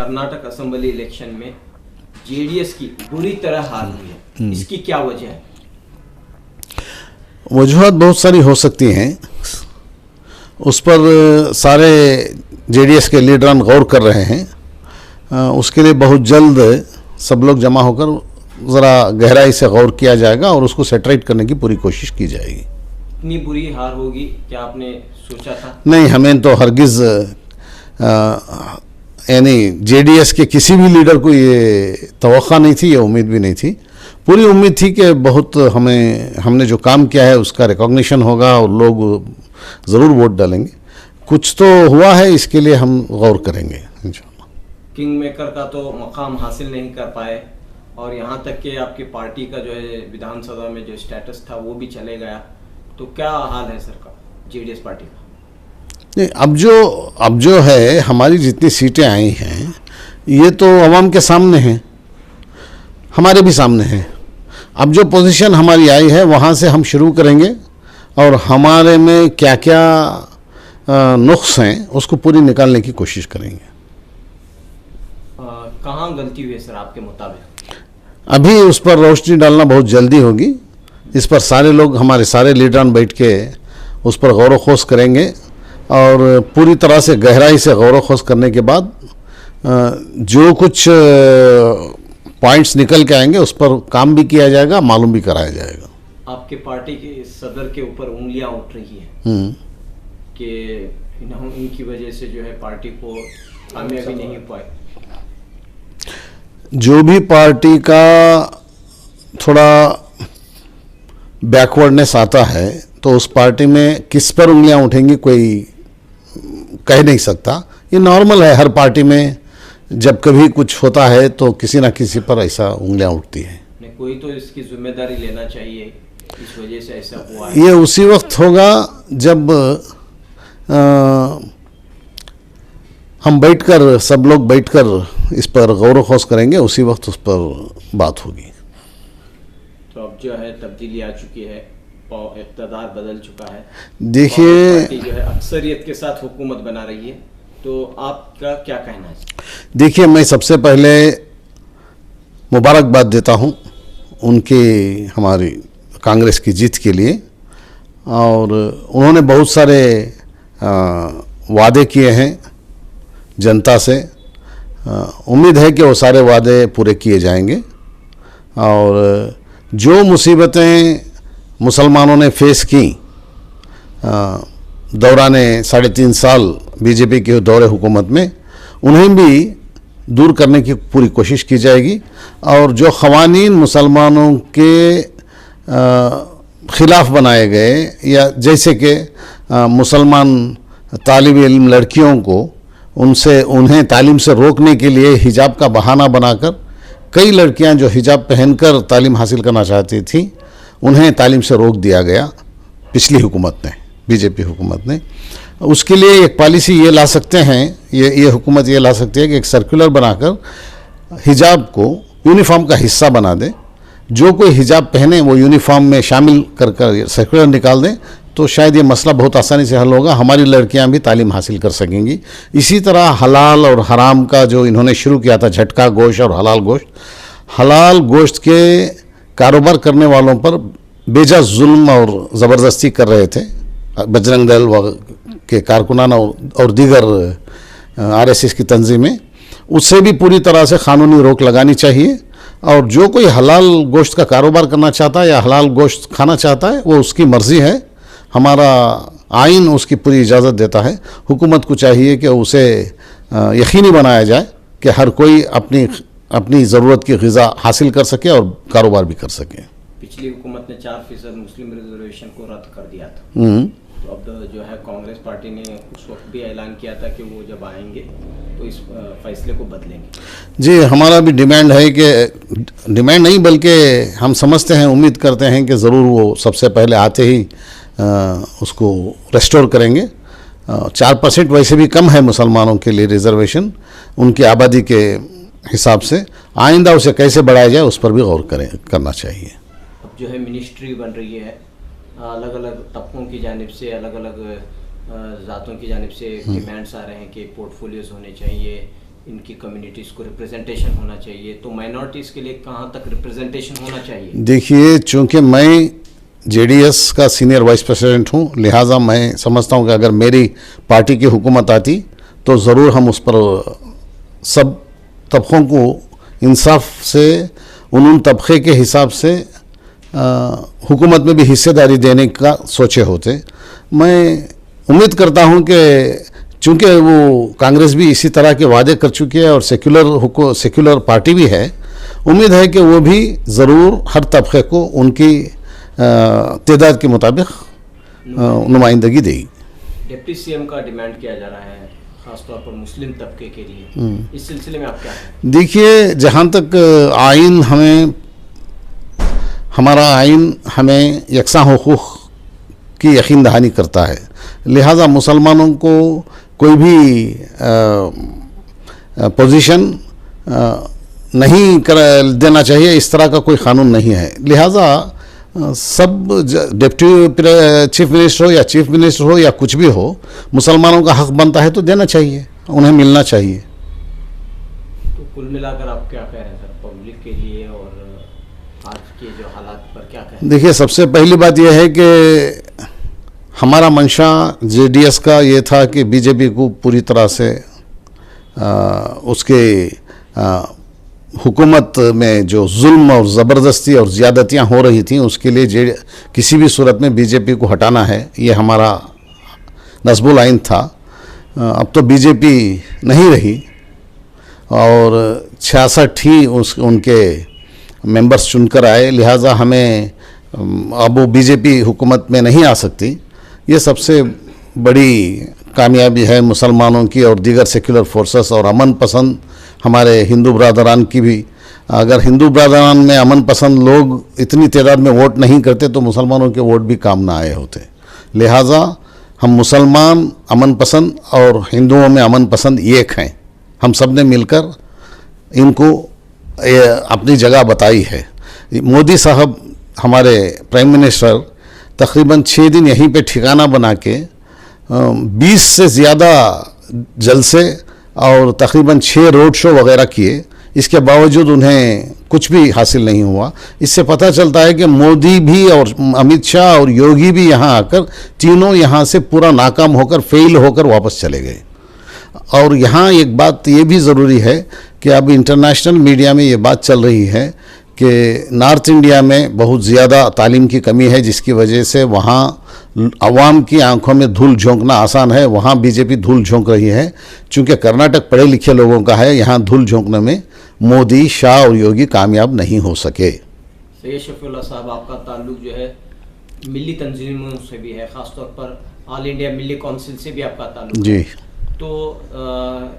Karnataka assembly election में JDS की बुरी तरह हार हुई है, इसकी क्या वजह है? वजूहत बहुत सारी हो सकती हैं, उस पर सारे जेडीएस के लीडरान गौर कर रहे हैं। उसके लिए बहुत जल्द सब लोग जमा होकर ज़रा गहराई से गौर किया जाएगा और उसको सेटरेट करने की पूरी कोशिश की जाएगी। इतनी बुरी हार होगी क्या आपने सोचा था? नहीं, हमें तो हरगिज़ यानी जेडीएस के किसी भी लीडर को ये तवक्का नहीं थी, ये उम्मीद भी नहीं थी। पूरी उम्मीद थी कि बहुत हमने जो काम किया है उसका रिकॉग्निशन होगा और लोग ज़रूर वोट डालेंगे। कुछ तो हुआ है, इसके लिए हम गौर करेंगे इंशाल्लाह। किंग मेकर का तो मकाम हासिल नहीं कर पाए और यहाँ तक कि आपकी पार्टी का जो है विधानसभा में जो स्टेटस था वो भी चले गया, तो क्या हाल है सर का जेडीएस पार्टी का? नहीं, अब जो है हमारी जितनी सीटें आई हैं ये तो अवाम के सामने हैं, हमारे भी सामने हैं। अब जो पोजीशन हमारी आई है वहाँ से हम शुरू करेंगे और हमारे में क्या क्या नुक्स हैं उसको पूरी निकालने की कोशिश करेंगे। कहाँ गलती हुई है सर आपके मुताबिक? अभी उस पर रोशनी डालना बहुत जल्दी होगी। इस पर सारे लोग, हमारे सारे लीडरान बैठ के उस पर गौर व खोज करेंगे और पूरी तरह से गहराई से गौर व खोज करने के बाद जो कुछ पॉइंट्स निकल के आएंगे उस पर काम भी किया जाएगा, मालूम भी कराया जाएगा। आपके पार्टी के सदर के ऊपर उंगलियां उठ रही हैं कि इनकी वजह से जो है पार्टी को कामयाबी नहीं पाई। जो भी पार्टी का थोड़ा बैकवर्डनेस आता है तो उस पार्टी में किस पर उंगलियां उठेंगी कोई कह नहीं सकता। ये नॉर्मल है, हर पार्टी में जब कभी कुछ होता है तो किसी ना किसी पर ऐसा उंगलियां उठती हैं। कोई तो इसकी जिम्मेदारी लेना चाहिए, इस वजह से ऐसा हुआ है। ये उसी वक्त होगा जब हम बैठकर, सब लोग बैठकर इस पर गौर व खोज करेंगे, उसी वक्त उस पर बात होगी। तो अब जो है तब्दीली आ चुकी है, इक़्तिदार बदल चुका है, देखिए पार्टी जो है अक्सरियत के साथ हुकूमत बना रही है, तो आपका क्या कहना है? देखिए, मैं सबसे पहले मुबारकबाद देता हूँ उनकी, हमारी कांग्रेस की जीत के लिए। और उन्होंने बहुत सारे वादे किए हैं जनता से। उम्मीद है कि वो सारे वादे पूरे किए जाएंगे और जो मुसीबतें मुसलमानों ने फेस की दौरान 3.5 साल बीजेपी के दौरे हुकूमत में, उन्हें भी दूर करने की पूरी कोशिश की जाएगी। और जो ख़वानीन मुसलमानों के ख़िलाफ़ बनाए गए, या जैसे कि मुसलमान तालिब इल्म लड़कियों को उन्हें तालीम से रोकने के लिए हिजाब का बहाना बनाकर कई लड़कियां जो हिजाब पहनकर तालीम हासिल करना चाहती थीं उन्हें तालीम से रोक दिया गया पिछली हुकूमत ने, बीजेपी हुकूमत ने। उसके लिए एक पॉलिसी ये ला सकते हैं, ये हुकूमत ये ला सकती है कि एक सर्कुलर बनाकर हिजाब को यूनिफॉर्म का हिस्सा बना दे। जो कोई हिजाब पहने वो यूनिफॉर्म में शामिल कर सर्कुलर निकाल दें, तो शायद ये मसला बहुत आसानी से हल होगा। हमारी लड़कियां भी तालीम हासिल कर सकेंगी। इसी तरह हलाल और हराम का जो इन्होंने शुरू किया था, झटका गोश्त और हलाल गोश्त के कारोबार करने वालों पर बेजा जुल्म और ज़बरदस्ती कर रहे थे बजरंग दल के कारकुनान और दीगर आरएसएस की तंजीमें, उससे भी पूरी तरह से कानूनी रोक लगानी चाहिए। और जो कोई हलाल गोश्त का कारोबार करना चाहता है या हलाल गोश्त खाना चाहता है वो उसकी मर्ज़ी है, हमारा आइन उसकी पूरी इजाज़त देता है। हुकूमत को चाहिए कि उसे यकीनी बनाया जाए कि हर कोई अपनी ज़रूरत की ग़िज़ा हासिल कर सके और कारोबार भी कर सके। पिछली हुकूमत ने 4% मुस्लिम रिजर्वेशन को रद्द कर दिया था, तो अब जो है कांग्रेस पार्टी ने उस वक्त भी ऐलान किया था कि वो जब आएंगे तो इस फैसले को बदलेंगे। जी, हमारा भी डिमांड है कि, डिमांड नहीं बल्कि हम समझते हैं, उम्मीद करते हैं कि ज़रूर वो सबसे पहले आते ही उसको रेस्टोर करेंगे। 4% वैसे भी कम है मुसलमानों के लिए रिजर्वेशन उनकी आबादी के हिसाब से। आइंदा उसे कैसे बढ़ाया जाए उस पर भी गौर करना चाहिए। अब जो है मिनिस्ट्री बन रही है, अलग अलग तबकों की जानिब से, अलग अलग ज़ातों की जानिब से डिमांड्स आ रहे हैं कि पोर्टफोलियोज़ होने चाहिए, इनकी कम्युनिटीज़ को रिप्रेजेंटेशन होना चाहिए, तो माइनॉरिटीज़ के लिए कहाँ तक रिप्रेजेंटेशन होना चाहिए? देखिए, चूंकि मैं जेडीएस का सीनियर वाइस प्रेसिडेंट हूँ, लिहाजा मैं समझता हूँ कि अगर मेरी पार्टी की हुकूमत आती तो ज़रूर हम उस पर सब तबकों को इंसाफ से उन तबके के हिसाब से हुकूमत में भी हिस्सेदारी देने का सोचे होते। मैं उम्मीद करता हूं कि चूंकि वो कांग्रेस भी इसी तरह के वादे कर चुकी है और सेक्युलर पार्टी भी है, उम्मीद है कि वो भी ज़रूर हर तबके को उनकी तादाद के मुताबिक नुमाइंदगी देगी। डिप्टी सीएम का डिमांड किया जा रहा है खासतौर पर मुस्लिम तबके के लिए, इस सिलसिले में आप क्या कहें? देखिए, जहाँ तक हमारा आइन हमें यकसा हुकूक की यकीन दहानी करता है, लिहाजा मुसलमानों को कोई भी पोजीशन नहीं कर देना चाहिए, इस तरह का कोई कानून नहीं है। लिहाजा सब डिप्टी चीफ मिनिस्टर हो या चीफ मिनिस्टर हो या कुछ भी हो, मुसलमानों का हक बनता है तो देना चाहिए, उन्हें मिलना चाहिए। तो कुल मिलाकर आप क्या कह रहे हैं सर, पब्लिक के लिए और आज के जो हालात पर क्या कहें? देखिए, सबसे पहली बात यह है कि हमारा मंशा जेडीएस का ये था कि बीजेपी को पूरी तरह से उसके हुकूमत में जो जुल्म और ज़बरदस्ती और ज़्यादतियाँ हो रही थी उसके लिए किसी भी सूरत में बीजेपी को हटाना है, ये हमारा नस्बुल आइन था। अब तो बीजेपी नहीं रही और 66 ही उनके मेंबर्स चुनकर आए, लिहाजा हमें अब वो बीजेपी हुकूमत में नहीं आ सकती। ये सबसे बड़ी कामयाबी है मुसलमानों की और दीगर सेक्युलर फोर्सेस और अमन पसंद हमारे हिंदू बरादरान की भी। अगर हिंदू बरादरान में अमन पसंद लोग इतनी तादाद में वोट नहीं करते तो मुसलमानों के वोट भी काम ना आए होते। लिहाजा हम मुसलमान अमन पसंद और हिंदुओं में अमन पसंद एक हैं, हम सब ने मिलकर इनको अपनी जगह बताई है। मोदी साहब हमारे प्राइम मिनिस्टर तकरीबन 6 दिन यहीं पे ठिकाना बना के 20 से ज़्यादा जलसे और तकरीबन 6 रोड शो वगैरह किए, इसके बावजूद उन्हें कुछ भी हासिल नहीं हुआ। इससे पता चलता है कि मोदी भी और अमित शाह और योगी भी यहाँ आकर तीनों यहाँ से पूरा नाकाम होकर फेल होकर वापस चले गए। और यहाँ एक बात ये भी ज़रूरी है कि अब इंटरनेशनल मीडिया में ये बात चल रही है कि नॉर्थ इंडिया में बहुत ज़्यादा तालीम की कमी है, जिसकी वजह से वहाँ अवाम की आंखों में धूल झोंकना आसान है, वहाँ बीजेपी धूल झोंक रही है। चूँकि कर्नाटक पढ़े लिखे लोगों का है, यहाँ धूल झोंकने में मोदी, शाह और योगी कामयाब नहीं हो सके। सैयद शफीउल्लाह साहब, आपका ताल्लुक जो है मिली तंजीमों से भी है, ख़ासतौर पर ऑल इंडिया मिली काउंसिल से भी आपका ताल्लुक जी। है। तो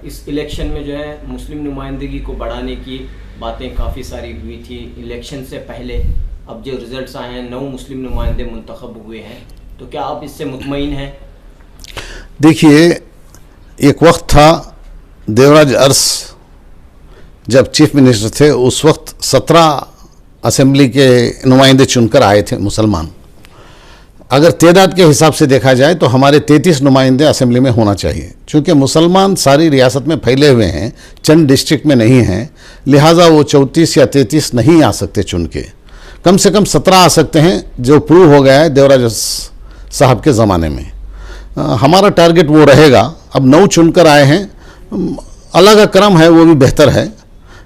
इस इलेक्शन में जो है मुस्लिम नुमाइंदगी को बढ़ाने की बातें काफ़ी सारी हुई थी इलेक्शन से पहले। अब जो रिजल्ट्स आए हैं 9 मुस्लिम नुमाइंदे मुंतखब हुए हैं, तो क्या आप इससे मुतमईन हैं? देखिए, एक वक्त था देवराज अरस जब चीफ मिनिस्टर थे, उस वक्त 17 असेंबली के नुमाइंदे चुनकर आए थे मुसलमान। अगर तादाद के हिसाब से देखा जाए तो हमारे 33 नुमाइंदे असेंबली में होना चाहिए। चूँकि मुसलमान सारी रियासत में फैले हुए हैं, चंद डिस्ट्रिक्ट में नहीं हैं, लिहाजा वो 34 या 33 नहीं आ सकते चुन के। कम से कम 17 आ सकते हैं, जो प्रूव हो गया है देवराज साहब के ज़माने में। हमारा टारगेट वो रहेगा। अब 9 चुनकर आए हैं, अलग क्रम है, वो भी बेहतर है।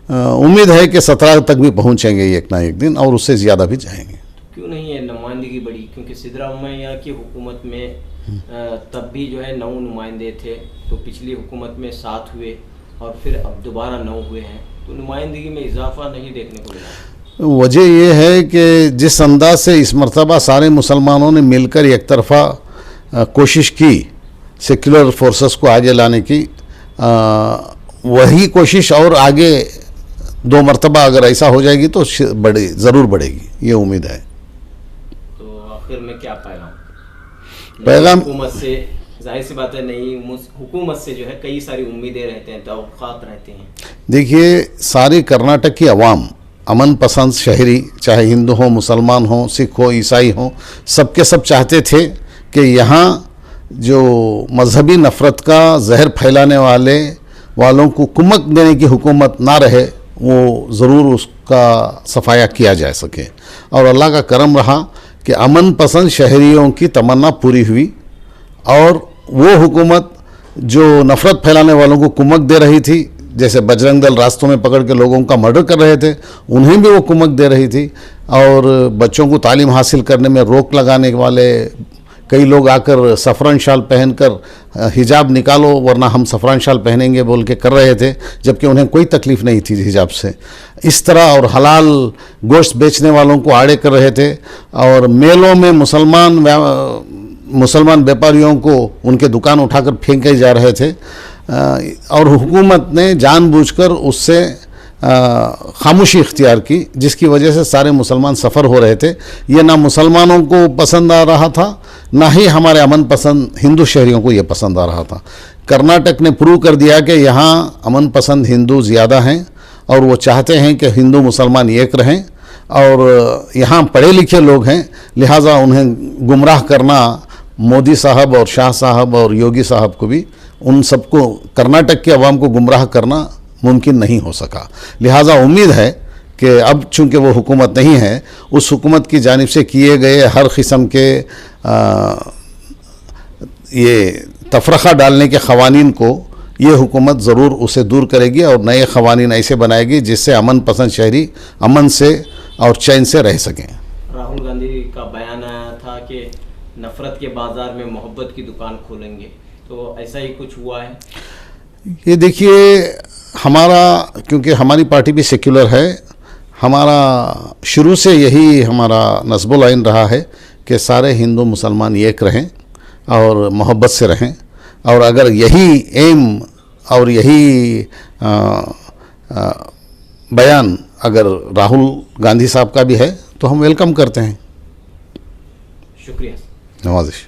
उम्मीद है कि 17 तक भी पहुँचेंगे एक ना एक दिन, और उससे ज़्यादा भी जाएंगे। क्यों नहीं है नुमाइंदगी बड़ी? क्योंकि सिद्धरामैया की हुकूमत में तब भी जो है 9 नुमाइंदे थे, तो पिछली हुकूमत में 7 हुए और फिर अब दोबारा 9 हुए हैं, तो नुमाइंदगी में इजाफा नहीं देखने को मिला। वजह यह है कि जिस अंदाज से इस मरतबा सारे मुसलमानों ने मिलकर एक तरफा कोशिश की सेक्युलर फोर्सेस को आगे लाने की, वही कोशिश और आगे 2 मरतबा अगर ऐसा हो जाएगी तो ज़रूर बढ़ेगी, ये उम्मीद है। आखिर में क्या पैगाम हुकूमत से, जाहिर सी बात है, नई हुकूमत से जो है कई सारी उम्मीदें रहते हैं, तवक्कुआत रहते हैं। देखिए, सारी कर्नाटक की आवाम अमन पसंद शहरी, चाहे हिंदू हो, मुसलमान हो, सिख हो, ईसाई हो, सबके सब चाहते थे कि यहाँ जो मजहबी नफ़रत का जहर फैलाने वाले वालों को कुमक देने की हुकूमत ना रहे, वो ज़रूर उसका सफाया किया जा सके। और अल्लाह का करम रहा कि अमन पसंद शहरियों की तमन्ना पूरी हुई और वो हुकूमत जो नफ़रत फैलाने वालों को कुमक दे रही थी, जैसे बजरंग दल रास्तों में पकड़ के लोगों का मर्डर कर रहे थे, उन्हें भी वो कुमक दे रही थी। और बच्चों को तालीम हासिल करने में रोक लगाने वाले कई लोग आकर सफ़रान शाल पहनकर हिजाब निकालो वरना हम सफ़रान शाल पहनेंगे बोल के कर रहे थे, जबकि उन्हें कोई तकलीफ़ नहीं थी हिजाब से। इस तरह और हलाल गोश्त बेचने वालों को आड़े कर रहे थे और मेलों में मुसलमान व्यापारियों को उनके दुकान उठाकर फेंके जा रहे थे। और हुकूमत ने जानबूझकर उससे खामोशी इख्तियार की, जिसकी वजह से सारे मुसलमान सफ़र हो रहे थे। ये ना मुसलमानों को पसंद आ रहा था, ना ही हमारे अमन पसंद हिंदू शहरियों को ये पसंद आ रहा था। कर्नाटक ने प्रूव कर दिया कि यहाँ अमन पसंद हिंदू ज़्यादा हैं और वो चाहते हैं कि हिंदू मुसलमान एक रहें, और यहाँ पढ़े लिखे लोग हैं, लिहाजा उन्हें गुमराह करना मोदी साहब और शाह साहब और योगी साहब को भी, उन सबको कर्नाटक के अवाम को गुमराह करना मुमकिन नहीं हो सका। लिहाजा उम्मीद है कि अब चूँकि वो हुकूमत नहीं है, उस हुकूमत की जानिब से किए गए हर किस्म के ये तफरक़ा डालने के क़वानीन को ये हुकूमत ज़रूर उसे दूर करेगी और नए क़वानीन ऐसे बनाएगी जिससे अमन पसंद शहरी अमन से और चैन से रह सकें। राहुल गांधी का बयान आया था कि नफ़रत के बाज़ार में मोहब्बत की दुकान खोलेंगे, तो ऐसा ही कुछ हुआ है? ये देखिए, हमारा, क्योंकि हमारी पार्टी भी सेक्युलर है, हमारा शुरू से यही हमारा नस्बुल आइन रहा है कि सारे हिंदू मुसलमान एक रहें और मोहब्बत से रहें। और अगर यही एम और यही बयान अगर राहुल गांधी साहब का भी है तो हम वेलकम करते हैं। शुक्रिया। नवाजिश।